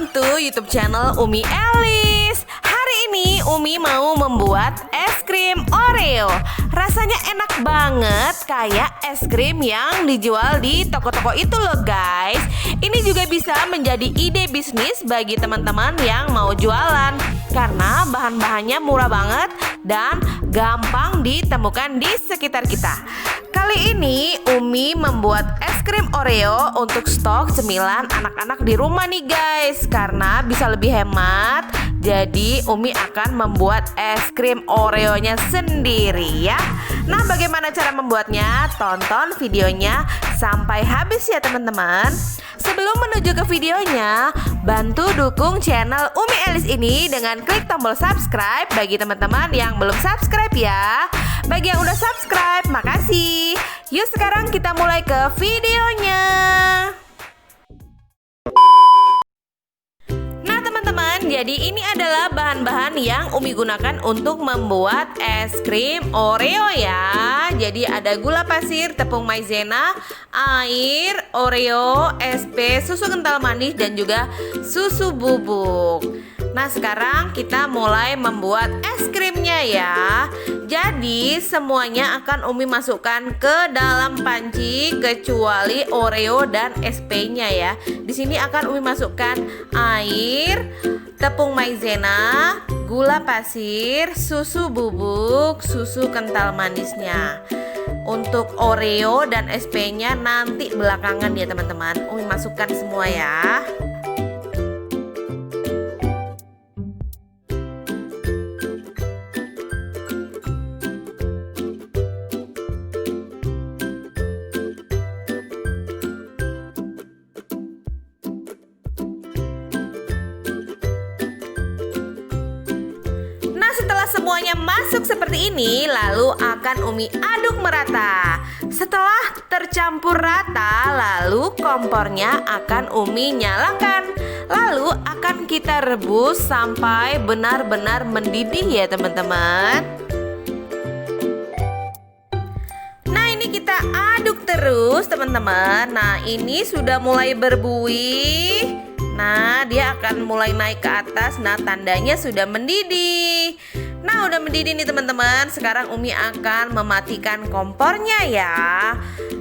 welcome to YouTube channel Umi Elis. Hari ini Umi mau membuat es krim Oreo. Rasanya enak banget kayak es krim yang dijual di toko-toko itu loh guys. Ini juga bisa menjadi ide bisnis bagi teman-teman yang mau jualan, karena bahan-bahannya murah banget dan gampang ditemukan di sekitar kita. Kali ini Umi membuat es krim Oreo untuk stok cemilan anak-anak di rumah nih guys. Karena bisa lebih hemat, jadi Umi akan membuat es krim Oreonya sendiri ya. Nah, bagaimana cara membuatnya? Tonton videonya sampai habis ya teman-teman. Sebelum menuju ke videonya, bantu dukung channel Umi Elis ini dengan klik tombol subscribe bagi teman-teman yang belum subscribe ya. Bagi yang udah subscribe, makasih. Yuk sekarang kita mulai ke videonya. Nah teman-teman, jadi ini adalah bahan-bahan yang Umi gunakan untuk membuat es krim Oreo ya. Jadi ada gula pasir, tepung maizena, air, Oreo, SP, susu kental manis, dan juga susu bubuk. Nah sekarang kita mulai membuat es krimnya ya. Jadi semuanya akan Umi masukkan ke dalam panci kecuali Oreo dan SP-nya ya. Di sini akan Umi masukkan air, tepung maizena, gula pasir, susu bubuk, susu kental manisnya. Untuk Oreo dan SP-nya nanti belakangan ya teman-teman. Umi masukkan semua ya. Setelah semuanya masuk seperti ini, lalu akan Umi aduk merata. Setelah tercampur rata, lalu kompornya akan Umi nyalakan. Lalu akan kita rebus sampai benar-benar mendidih ya teman-teman. Nah ini kita aduk terus teman-teman. Nah ini sudah mulai berbuih. Nah dia akan mulai naik ke atas. Nah tandanya sudah mendidih. Nah udah mendidih nih teman-teman. Sekarang Umi akan mematikan kompornya ya.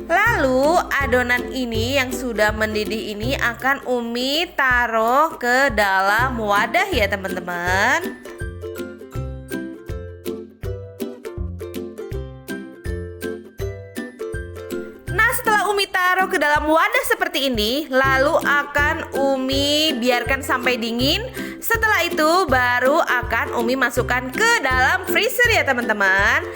Lalu adonan ini yang sudah mendidih ini akan Umi taruh ke dalam wadah ya teman-teman. Setelah Umi taruh ke dalam wadah seperti ini, lalu akan Umi biarkan sampai dingin. Setelah itu baru akan Umi masukkan ke dalam freezer ya teman-teman.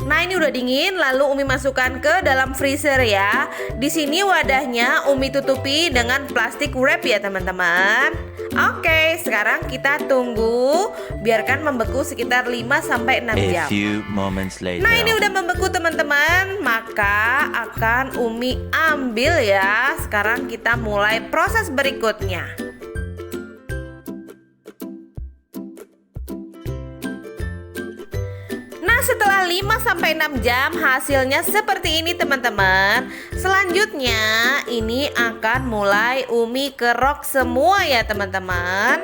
Nah ini udah dingin, lalu Umi masukkan ke dalam freezer ya. Di sini wadahnya Umi tutupi dengan plastik wrap ya teman-teman. Oke, sekarang kita tunggu, biarkan membeku sekitar 5-6 jam. Nah ini udah membeku teman-teman, maka akan Umi ambil ya. Sekarang kita mulai proses berikutnya. Setelah 5-6 jam hasilnya seperti ini teman-teman. Selanjutnya ini akan mulai Umi kerok semua ya teman-teman.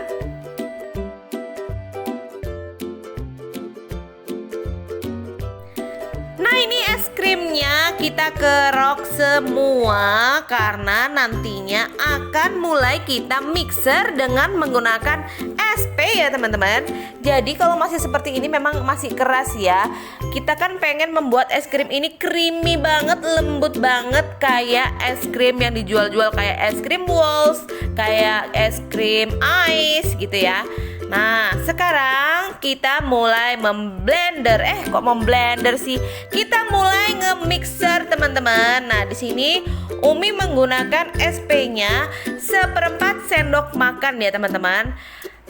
Nah ini es krimnya kita kerok semua karena nantinya akan mulai kita mixer dengan menggunakan SP ya teman-teman. Jadi kalau masih seperti ini memang masih keras ya. Kita kan pengen membuat es krim ini creamy banget, lembut banget kayak es krim yang dijual-jual kayak es krim Walls, kayak es krim ice gitu ya. Nah sekarang kita mulai memblender. Kok memblender sih? Kita mulai nge-mixer teman-teman. Nah di sini Umi menggunakan SP-nya 1/4 sendok makan ya teman-teman.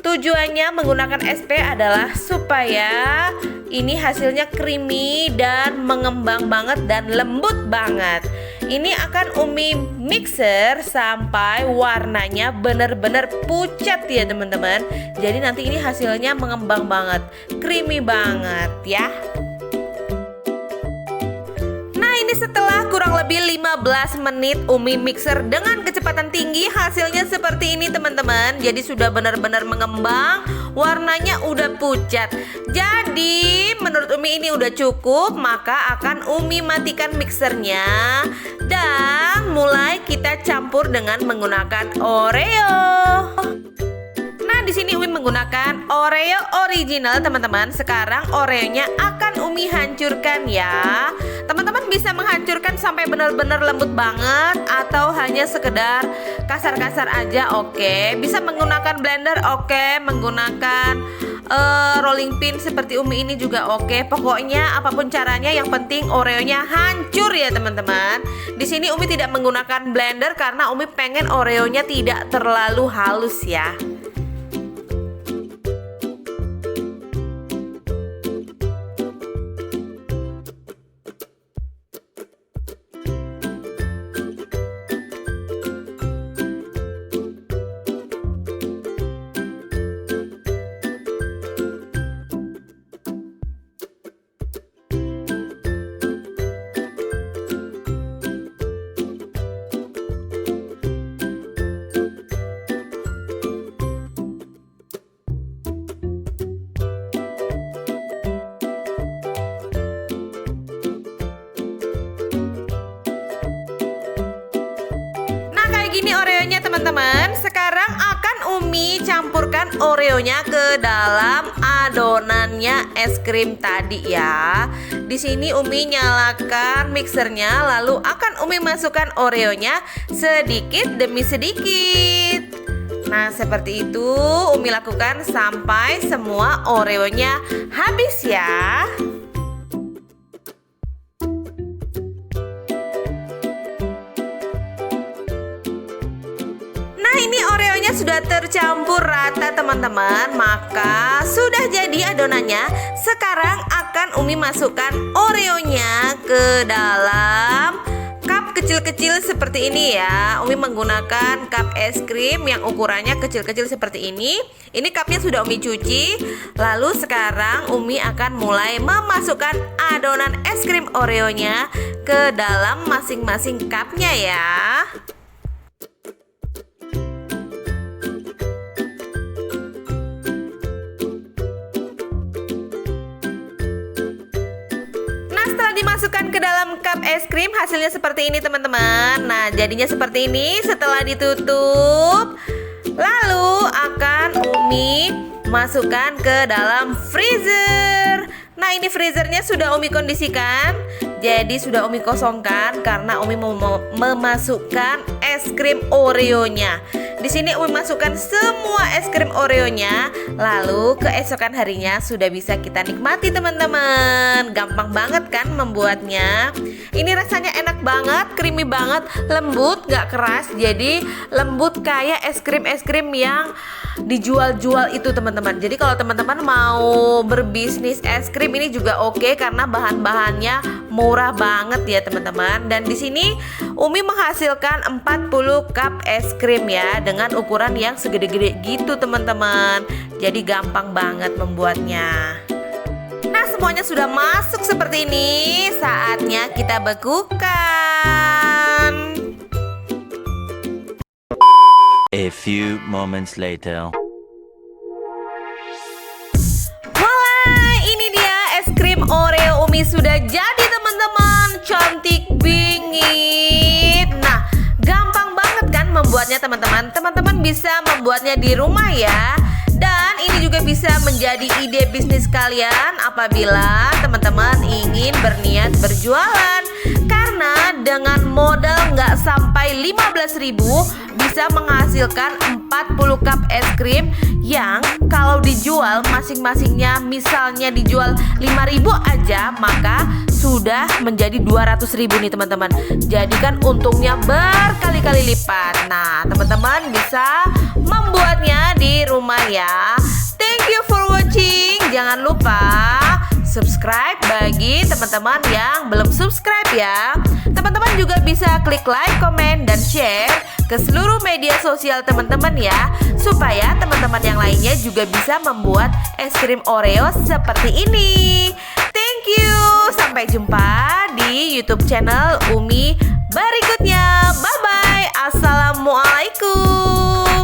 Tujuannya menggunakan SP adalah supaya ini hasilnya creamy dan mengembang banget dan lembut banget. Ini akan Umi mixer sampai warnanya bener-bener pucat ya teman-teman. Jadi nanti ini hasilnya mengembang banget, creamy banget ya. Nah ini setelah kurang lebih 15 menit Umi mixer dengan kecepatan tinggi, hasilnya seperti ini teman-teman. Jadi sudah benar-benar mengembang, warnanya udah pucat. Jadi menurut Umi ini udah cukup, maka akan Umi matikan mixernya dan mulai kita campur dengan menggunakan Oreo. Nah, di sini Umi menggunakan Oreo original, teman-teman. Sekarang Oreonya akan Umi hancurkan ya. Teman-teman bisa menghancurkan sampai benar-benar lembut banget atau hanya sekedar kasar-kasar aja, oke. Bisa menggunakan blender, oke. Menggunakan rolling pin seperti Umi ini juga oke. Pokoknya apapun caranya, yang penting Oreonya hancur ya teman-teman. Di sini Umi tidak menggunakan blender karena Umi pengen Oreonya tidak terlalu halus ya. Gini Oreonya teman-teman. Sekarang akan Umi campurkan Oreonya ke dalam adonannya es krim tadi ya. Di sini Umi nyalakan mixernya, lalu akan Umi masukkan Oreonya sedikit demi sedikit. Nah, seperti itu Umi lakukan sampai semua Oreonya habis ya. Ini Oreonya sudah tercampur rata teman-teman, maka sudah jadi adonannya. Sekarang akan Umi masukkan Oreonya ke dalam cup kecil-kecil seperti ini ya. Umi menggunakan cup es krim yang ukurannya kecil-kecil seperti ini. Ini cupnya sudah Umi cuci. Lalu sekarang Umi akan mulai memasukkan adonan es krim Oreonya ke dalam masing-masing cupnya ya. Dimasukkan ke dalam cup es krim, hasilnya seperti ini teman-teman. Nah, jadinya seperti ini setelah ditutup. Lalu akan Umi masukkan ke dalam freezer. Nah, ini freezernya sudah Umi kondisikan. Jadi sudah Umi kosongkan karena Umi mau memasukkan es krim Oreonya. Di sini Umi masukkan semua es krim Oreonya. Lalu keesokan harinya sudah bisa kita nikmati teman-teman. Gampang banget kan membuatnya. Ini rasanya enak banget, creamy banget, lembut, gak keras. Jadi lembut kayak es krim yang dijual-jual itu teman-teman. Jadi kalau teman-teman mau berbisnis es krim ini juga oke karena bahan-bahannya murah banget ya teman-teman. Dan di sini Umi menghasilkan 40 cup es krim ya dengan ukuran yang segede-gede gitu teman-teman. Jadi gampang banget membuatnya. Nah, semuanya sudah masuk seperti ini. Saatnya kita bekukan. A few moments later. Wah, ini dia es krim Oreo Umi sudah jadi teman-teman. Cantik bingit. Nah, gampang banget kan membuatnya teman-teman. Teman-teman bisa membuatnya di rumah ya. Dan ini juga bisa menjadi ide bisnis kalian apabila teman-teman ingin berniat berjualan. Karena dengan modal nggak sampai 15.000 bisa menghasilkan 40 cup es krim yang kalau dijual masing-masingnya misalnya dijual 5.000 aja, maka sudah menjadi 200.000 nih teman-teman. Jadi kan untungnya berkali-kali lipat. Nah, teman-teman bisa membuatnya di rumah ya. Thank you for watching. Jangan lupa subscribe bagi teman-teman yang belum subscribe ya. Teman-teman juga bisa klik like, komen, dan share ke seluruh media sosial teman-teman ya, supaya teman-teman yang lainnya juga bisa membuat es krim Oreo seperti ini. Thank you. Sampai sampai jumpa di YouTube channel Umi berikutnya. Bye bye. Assalamualaikum.